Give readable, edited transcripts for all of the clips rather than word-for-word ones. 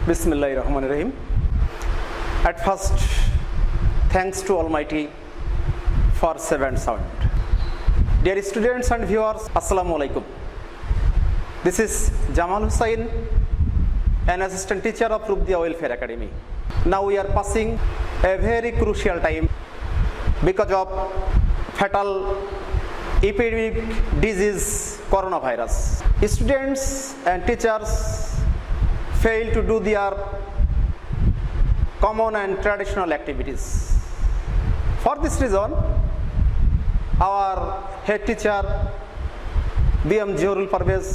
Bismillahirrahmanirrahim. At first, thanks to Almighty for safe and sound. Dear students and viewers, Assalamu alaikum. This is Jamal Hussain, an assistant teacher of Rubdia Welfare Academy. Now we are passing a very crucial time because of fatal epidemic disease coronavirus. Students and teachers fail to do their common and traditional activities. For this reason, our head teacher B.M. Johurul Parvez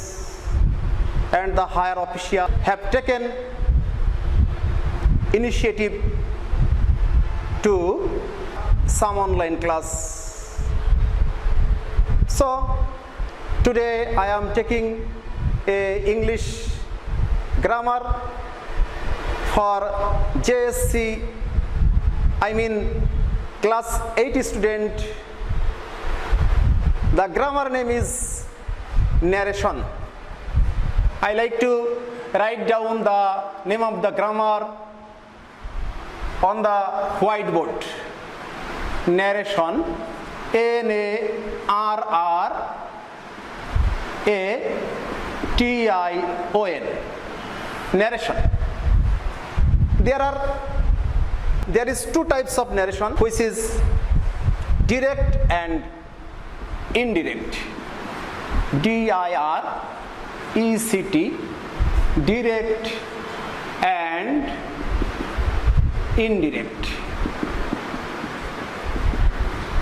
and the higher officials have taken initiative to some online class. So today I am taking a English grammar for JSC, class 8 student. The grammar name is narration. I like to write down the name of the grammar on the whiteboard. Narration, N-A-R-R-A-T-I-O-N. Narration. There is two types of narration, which is direct and indirect. D-I-R-E-C-T, direct and indirect.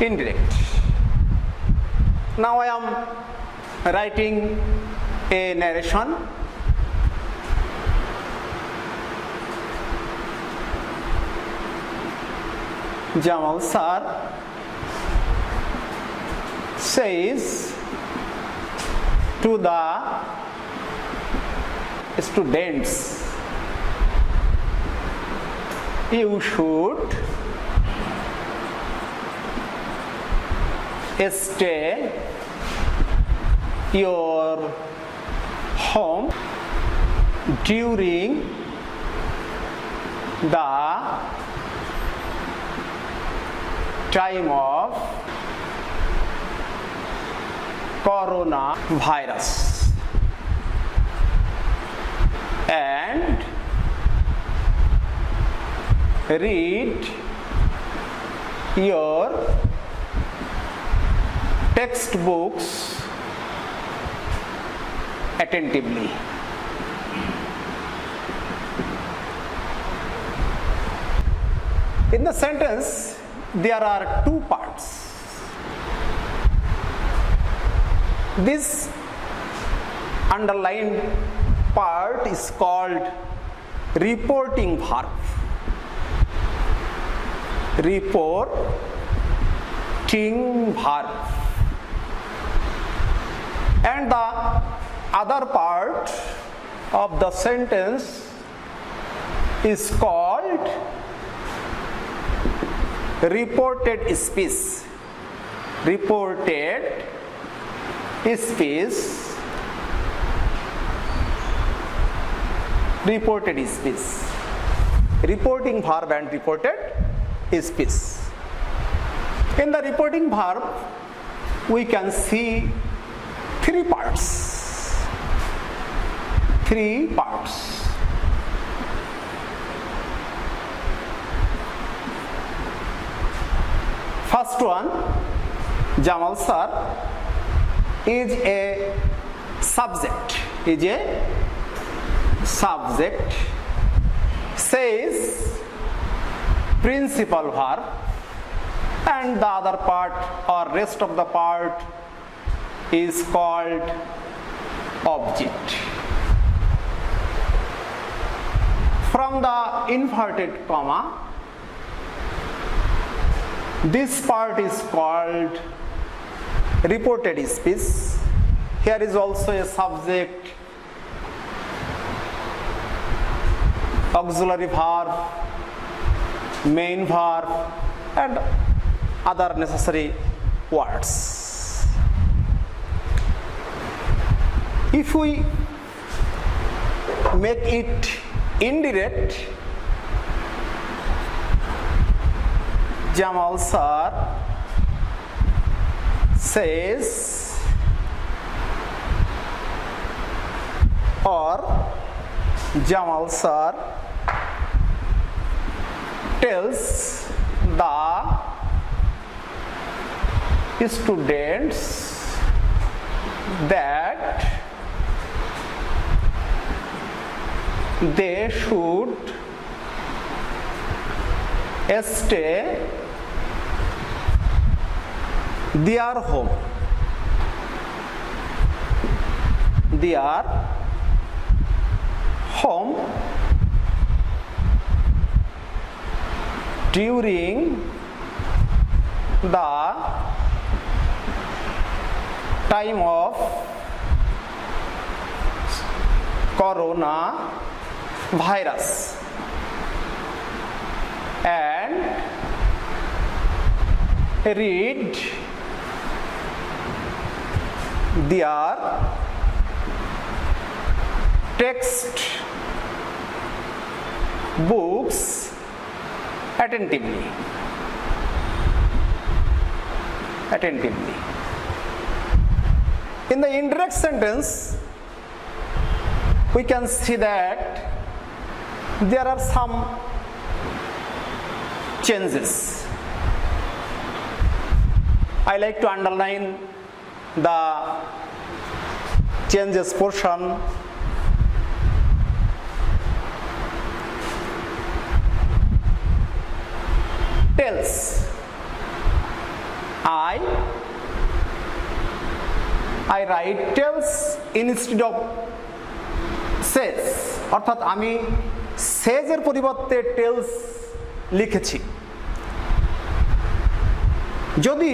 Indirect. Now I am writing a narration. Jamal sir says to the students, you should stay your home during the time of coronavirus and read your textbooks attentively. In the sentence, there are two parts. This underlined part is called reporting verb. Reporting verb. And the other part of the sentence is called reported speech. Reported speech. Reported speech. Reporting verb and reported speech. In the reporting verb, we can see three parts. Three parts. First one, Jamal sir is a subject. Is a subject. Says principal verb, and the other part or rest of the part is called object. From the inverted comma, this part is called reported speech. Here is also a subject, auxiliary verb, main verb, and other necessary words. If we make it indirect, Jamal sir says, or Jamal sir tells the students that they should stay their home, during the time of coronavirus, and read their text books attentively. In the indirect sentence, we can see that there are some changes. I like to underline the changes portion. Tells, I write tells instead of says, অর্থাৎ আমি says এর পরিবর্তে tells লিখেছি। যদি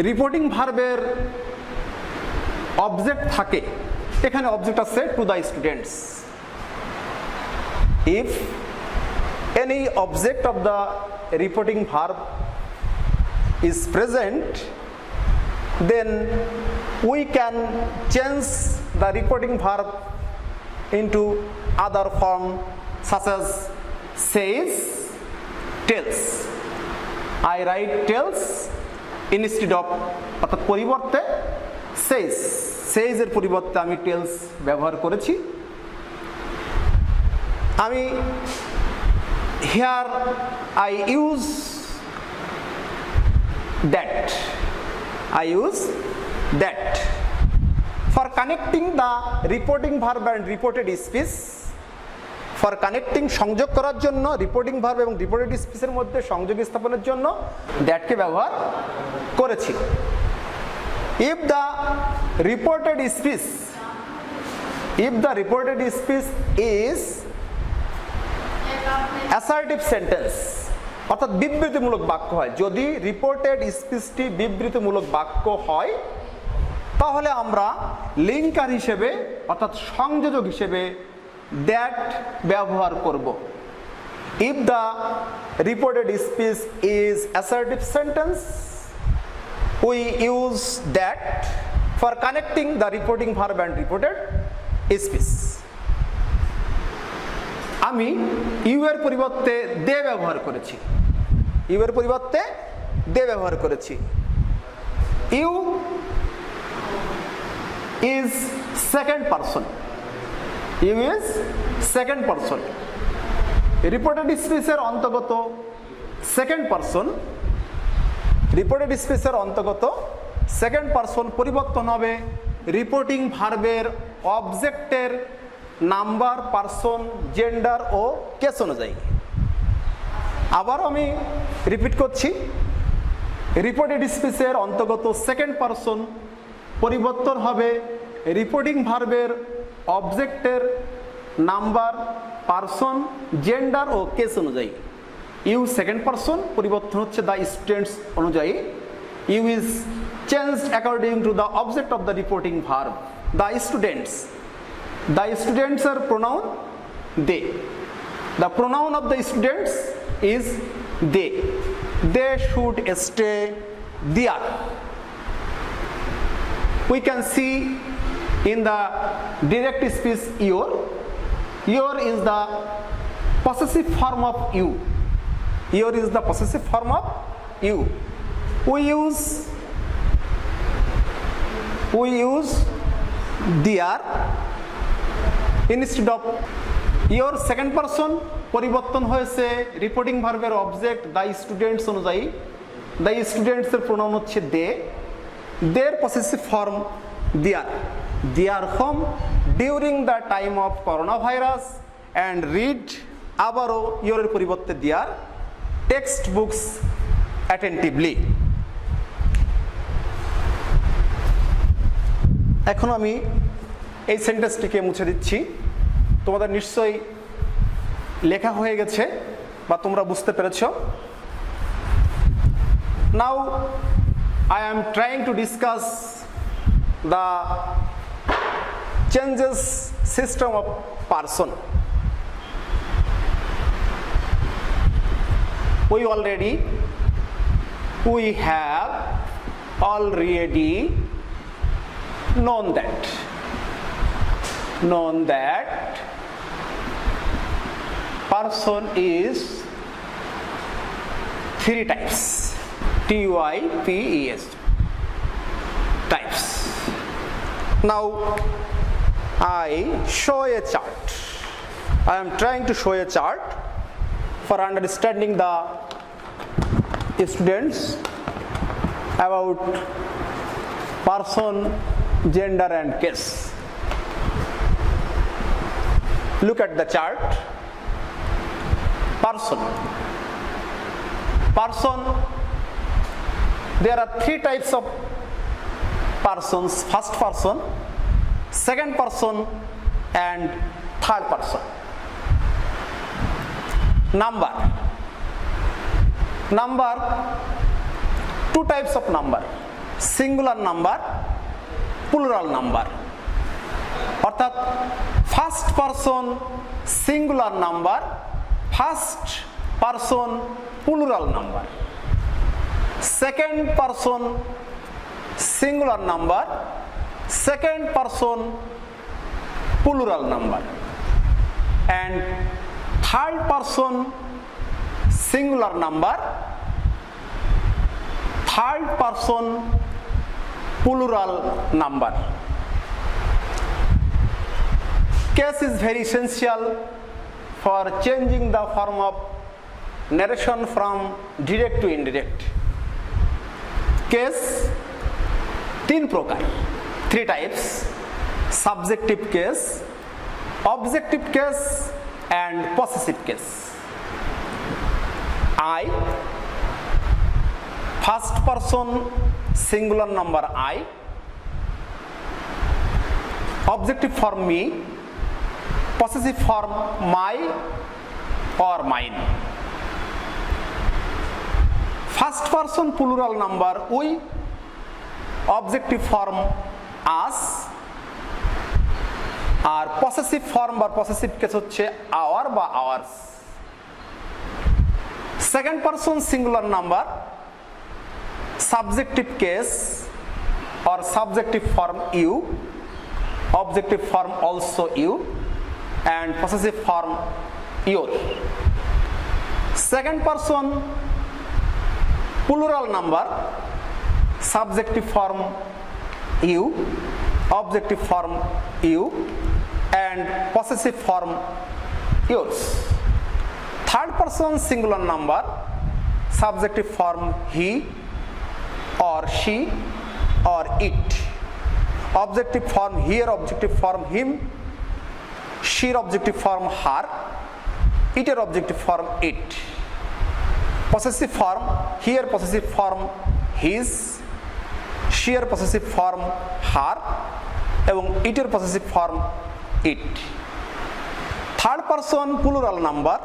reporting ভার্বের object থাকে, এখানে object আছে to the students. If any object of the reporting verb is present, then we can change the reporting verb into other form such as says, tells. I write tells instead of, অর্থাৎ পরিবর্তে says এর পরিবর্তে আমি tells ব্যবহার করেছি। আমি here I use that for connecting the reporting verb and reported speech, for connecting সংযোগ করার জন্য রিপোর্টিং ভার্ব এবং রিপোর্টেড স্পিচের মধ্যে সংযোগ স্থাপনের জন্য দ্যাটকে ব্যবহার করেছি। if the reported speech is assertive sentence, অর্থাৎ বিবৃতিমূলক বাক্য হয়, যদি রিপোর্টেড স্পিচটি বিবৃতিমূলক বাক্য হয়, তাহলে আমরা লিঙ্কার হিসেবে অর্থাৎ সংযোজক হিসেবে দ্যাট ব্যবহার করব। if the reported speech is assertive sentence, we use that for connecting the reporting verb and reported speech. আমি ইউ এর পরিবর্তে দে ব্যবহার করেছি। You is second person. Reported স্পিচের অন্তর্গত সেকেন্ড পারসন পরিবর্তন হবে রিপোর্টিং ভার্বের অবজেক্টের নাম্বার, পারসন, জেন্ডার ও কেস অনুযায়ী। আবার আমি রিপিট করছি, রিপোর্টেড স্পিচের অন্তর্গত সেকেন্ড পারসন পরিবর্তন হবে রিপোর্টিং ভার্বের অবজেক্টের নাম্বার, পারসন, জেন্ডার ও কেস অনুযায়ী। ইউ সেকেন্ড পারসন পরিবর্তন হচ্ছে দ্য স্টুডেন্টস অনুযায়ী। You is changed according to the object of the reporting verb, the students. The students are pronoun they. The pronoun of the students is they. They should stay there. We can see in the direct speech your, your is the possessive form of you. Your is the possessive form of you. We use their instead of your. Second person পরিবর্তন হয়েছে reporting ভার্বের object the students অনুযায়ী। The স্টুডেন্টসের pronoun হচ্ছে they. দের possessive form their home during the time of corona virus and read, আবারও ইয়োরের পরিবর্তে দেয়ার টেক্সট বুকস অ্যাটেন্টিভলি। এখন আমি এই সেন্টেন্সটিকে মুছে দিচ্ছি। তোমাদের নিশ্চয়ই লেখা হয়ে গেছে বা তোমরা বুঝতে পেরেছ। নাও I am trying to discuss the changes system of person. We have already known that person is three types. TYPES types. Now I show a chart. I am trying to show a chart for understanding the students about person, gender and case. Look at the chart. Person. There are three types of persons: first person, second person and third person. Number, two types of number: singular number, plural number. অর্থাৎ first person singular number, first person plural number. Second person singular number, second person plural number. And third person singular number, third person plural number. Case is very essential for changing the form of narration from direct to indirect. Case तीन प्रकार, three types: subjective case, objective case and possessive case. I, first person singular number I, objective form me, possessive form my or mine. First person plural number we, objective form us, R possessive form বা possessive case হচ্ছে our বা ours. Second person singular number, subjective case or subjective form you, objective form also you and possessive form your. Second person plural number, subjective form you, objective form you and possessive form yours. Third person singular number, subjective form he or she or it, objective form here, objective form him, she objective form her, it objective form it. Possessive form here, possessive form his, she possessive form her এবং it possessive form it. Third person plural number,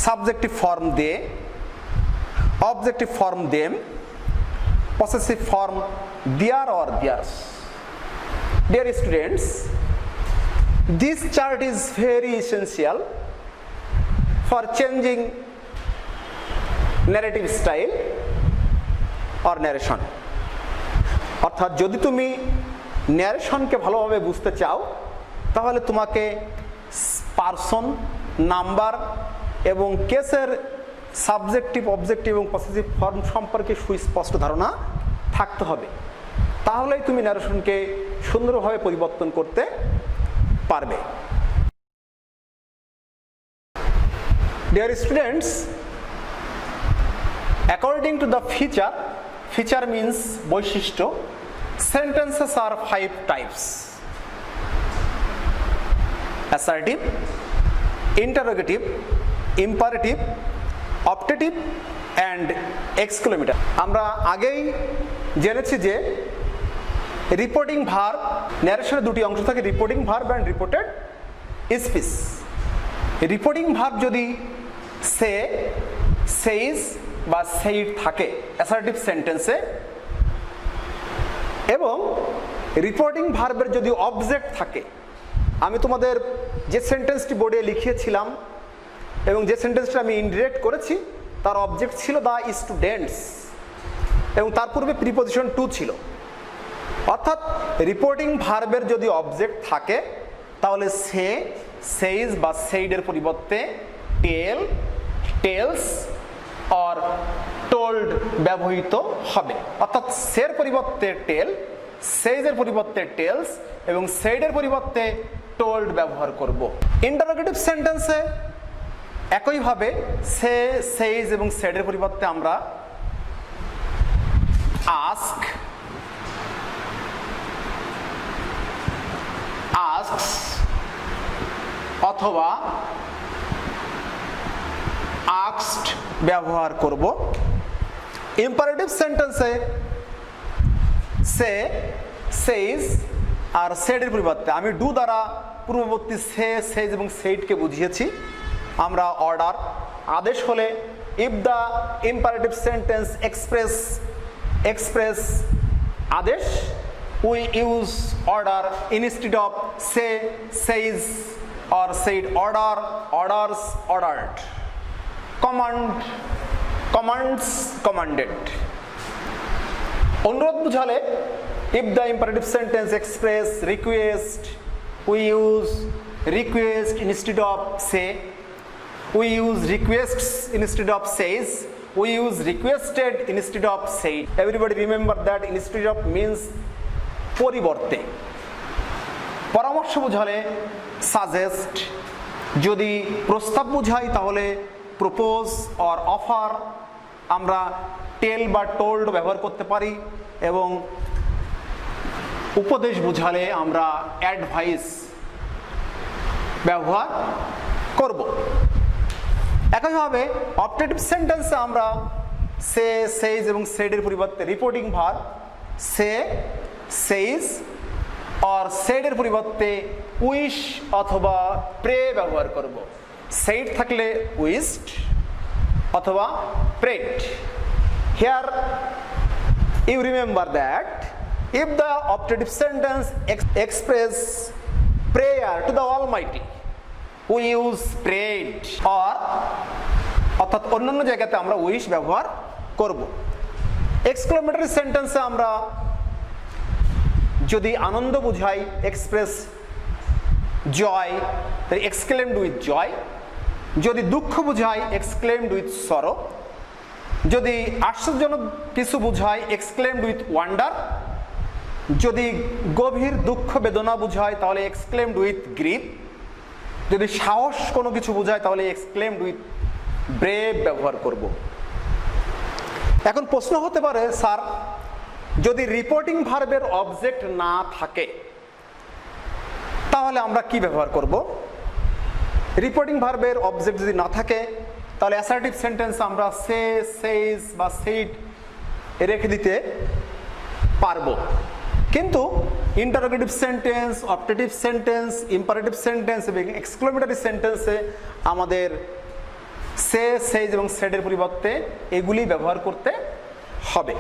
subjective form they, objective form them, possessive form their or theirs. Dear students, this chart is very essential for changing narrative style or narration. অর্থাৎ যদি তুমি ন্যারেশনকে ভালোভাবে বুঝতে চাও তাহলে তোমাকে person, number এবং কেসের সাবজেক্টিভ, অবজেক্টিভ এবং পসেসিভ ফর্ম সম্পর্কে সুস্পষ্ট ধারণা থাকতে হবে। তাহলেই তুমি ন্যারেশনকে সুন্দরভাবে পরিবর্তন করতে পারবে। Dear students, according to the feature means বৈশিষ্ট্য, sentences are 5 types: assertive, interrogative, imperative, optative and exclamative. আমরা আগেই জেনেছি যে রিপোর্টিং ভার্ব, ন্যারেশনের দুটি অংশ থাকে, reporting verb and reported speech. Reporting verb যদি সে, সেইজ বা সেইড থাকে অ্যাসার্টিভ সেন্টেন্সে, এবং রিপোর্টিং ভার্বের যদি অবজেক্ট থাকে, আমি তোমাদের যে সেন্টেন্সটি বোর্ডে লিখিয়েছিলাম এবং যে সেন্টেন্সটা আমি ইনডিরেক্ট করেছি তার অবজেক্ট ছিল দ্য স্টুডেন্টস এবং তার পূর্বে প্রিপোজিশন টু ছিল। অর্থাৎ রিপোর্টিং ভার্বের যদি অবজেক্ট থাকে তাহলে সে, সেইজ বা সেইডের পরিবর্তে টেল, টেলস অর টোল্ড ব্যবহৃত হবে। অর্থাৎ সের পরিবর্তে টেল, সেইজের পরিবর্তে টেলস এবং সেইডের পরিবর্তে টোল্ড ব্যবহার করব। ইন্টারোগেটিভ সেন্টেন্সে একইভাবে সে, সেইজ এবং সেইডের পরিবর্তে আমরা আস্ক, asks অথবা asked ব্যবহার করব। ইম্পারেটিভ সেন্টেন্সে সে, সেইজ আর সেডের পরিবর্তে আমি ডু দ্বারা পূর্ববর্তী সে, সেইজ এবং সেইডকে বুঝিয়েছি। আমরা অর্ডার, আদেশ হলে if the imperative sentence express আদেশ, we use order instead of say, says or said. Order, orders, ordered. Command, commands, commanded. অনুরোধ বুঝালে if the imperative sentence express request, we use request instead of say. We use requests instead of says. We use requested instead of said. Everybody remember that instead of means পরিবর্তে। পরামর্শ বোঝালে suggest, যদি প্রস্তাব বোঝাই তাহলে propose or offer, আমরা টেল বা told ব্যবহার করতে পারি, এবং উপদেশ বোঝালে আমরা অ্যাডভাইস ব্যবহার করব। একইভাবে অপটেটিভ সেন্টেন্সে আমরা সে, সেইজ এবং সেডের পরিবর্তে রিপোর্টিং ভার্ব সে, সেইজ আর সেডের পরিবর্তে উইশ অথবা প্রে ব্যবহার করব। সেইড থাকলে উইশড অথবা prayed. Here you remember that if the optative sentence express prayer to the almighty, we use prayed or, অর্থাৎ অন্যান্য জায়গাতে আমরা উইশ ব্যবহার করব। এক্সক্লেমেটরি সেন্টেন্সে আমরা যদি আনন্দ বুঝাই এক্সপ্রেস জয়, তাহলে এক্সক্লেমড উইথ জয়। যদি দুঃখ বুঝাই এক্সক্লেমড উইথ সরো। যদি আশ্চর্যজনক কিছু বুঝাই এক্সক্লেমড উইথ ওয়ান্ডার। যদি গভীর দুঃখ বেদনা বুঝায় তাহলে এক্সক্লেমড উইথ গ্রিফ। যদি সাহস কোনো কিছু বুঝায় তাহলে এক্সক্লেমড উইথ ব্রেভ ব্যবহার করব। এখন প্রশ্ন হতে পারে, স্যার যদি রিপোর্টিং ভার্বের অবজেক্ট না থাকে তাহলে আমরা কি ব্যবহার করব? রিপোর্টিং ভার্বের অবজেক্ট যদি না থাকে তাহলে অ্যাসার্টিভ সেন্টেন্স আমরা সে, সেইজ বা সেইড রেখে দিতে পারবো, কিন্তু interrogative sentence, optative sentence, imperative sentence এবং এক্সক্লেমেটরি সেন্টেন্সে আমাদের সে, সেইজ এবং সেডের পরিবর্তে এগুলি ব্যবহার করতে হবে।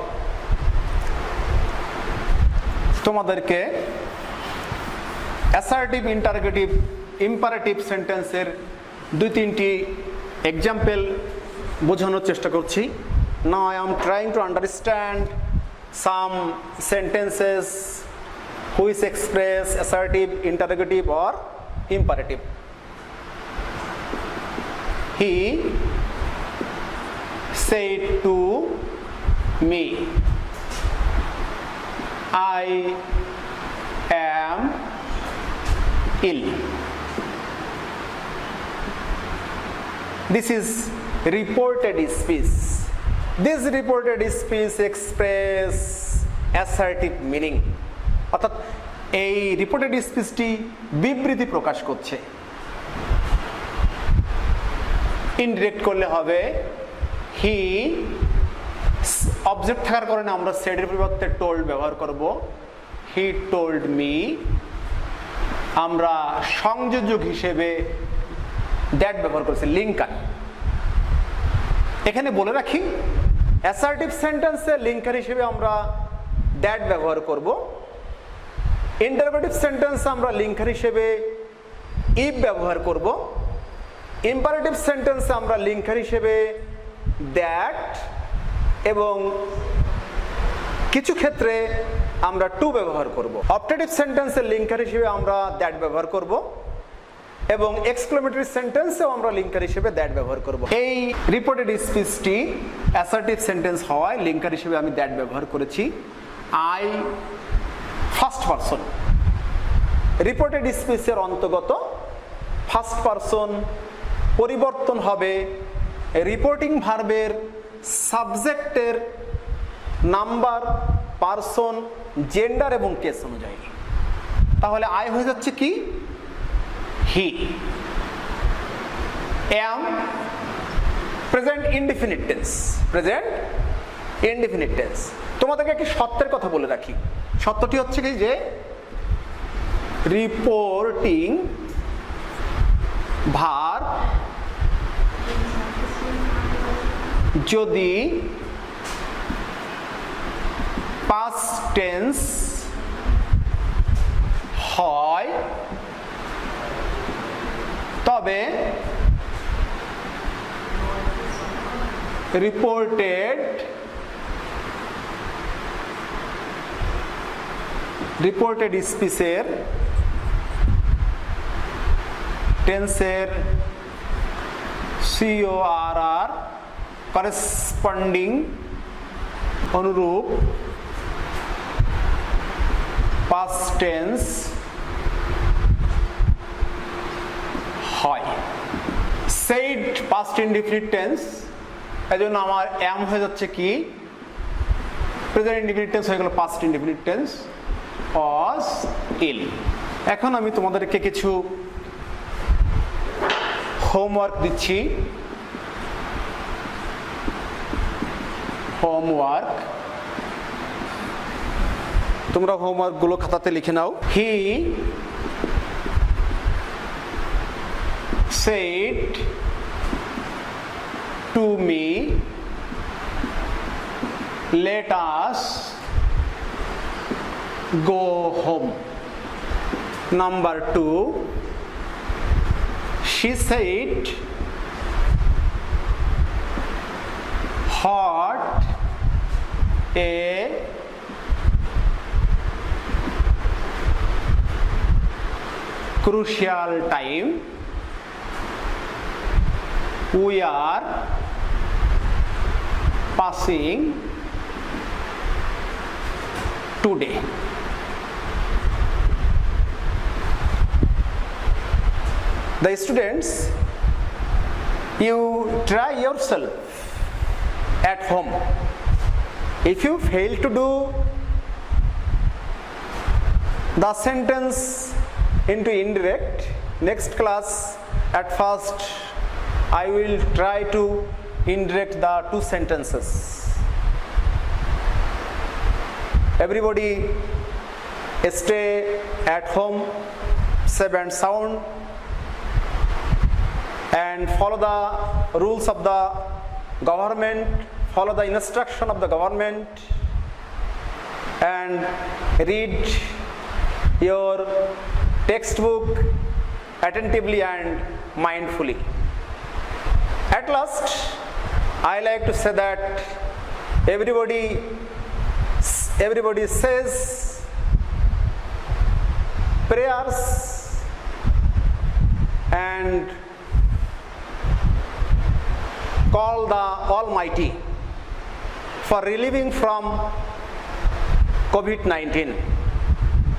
তোমাদেরকে অ্যাসার্টিভ, ইন্টারোগেটিভ, ইম্পারেটিভ সেন্টেন্সের 2-3টি এক্সাম্পল বোঝানোর চেষ্টা করছি। Now I am trying to understand some sentences which express assertive, interrogative or imperative. He said to me, I am ill. This is reported speech. This reported speech express assertive meaning. অর্থাৎ এই reported স্পিচটি বিবৃতি প্রকাশ করছে। Indirect করলে হবে হি, object থাকার কারণে আমরা সেডের পরিবর্তে টোল্ড ব্যবহার করব। He told me. আমরা সংযোজক হিসেবে দ্যাট ব্যবহার করেছি, লিঙ্কার। এখানে বলে রাখি অ্যাসার্টিভ সেন্টেন্সে লিঙ্কার হিসেবে আমরা দ্যাট ব্যবহার করব। ইন্টারোগেটিভ সেন্টেন্সে আমরা লিঙ্কার হিসেবে ইফ ব্যবহার করব। ইম্পারেটিভ সেন্টেন্সে আমরা লিঙ্কার হিসেবে দ্যাট, এবং কিছু ক্ষেত্রে আমরা টু ব্যবহার করব। অপটেটিভ সেন্টেন্সে লিঙ্কার হিসেবে আমরা দ্যাট ব্যবহার করব, এবং এক্সক্লেমেটরি সেন্টেন্সেও আমরা লিঙ্কার হিসেবে দ্যাট ব্যবহার করব। এই রিপোর্টেড স্পিচটি অ্যাসার্টিভ সেন্টেন্স হওয়ায় লিঙ্কার হিসেবে আমি দ্যাট ব্যবহার করেছি। I first person. রিপোর্টেড স্পিচের অন্তর্গত ফার্স্ট পারসন পরিবর্তন হবে রিপোর্টিং ভার্বের সাবজেক্টের নাম্বার, পারসন, জেন্ডার এবং কেস অনুযায়ী। তাহলে আই হয়ে যাচ্ছে কি হি। am present indefinite tense. Present indefinite tense. তোমাদেরকে একটি সত্যের কথা বলে রাখি। সত্যটি হচ্ছে কি যে রিপোর্টিং ভার্ব যদি পাস্ট টেন্স হয় তবে রিপোর্টেড স্পিচের টেন্সের CORR করেসপন্ডিং অনুরূপ পাস্ট টেন্স হয়। সেইড পাস্ট ইনডিফিনিট টেন্স, এই জন্য আমার এম হয়ে যাচ্ছে কি প্রেজেন্ট ইনডিফিনিট টেন্স হয়ে গেল পাস্ট ইনডিফিনিট টেন্স ওয়াজ ইল। এখন আমি তোমাদেরকে কিছু হোমওয়ার্ক দিচ্ছি। হোমওয়ার্ক, তোমরা হোমওয়ার্কগুলো খাতাতে লিখে নাও। হি said to me, let us go home. Number 2, she said, what a crucial time we are passing today. The students, you try yourself at home. If you fail to do the sentence into indirect, next class at first I will try to indirect the two sentences. Everybody stay at home, safe and sound, and follow the rules of the government, follow the instruction of the government, and read your textbook attentively and mindfully. At last, I like to say that everybody says prayers and call the Almighty for relieving from COVID-19.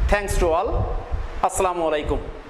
Thanks to all. Assalamu alaikum.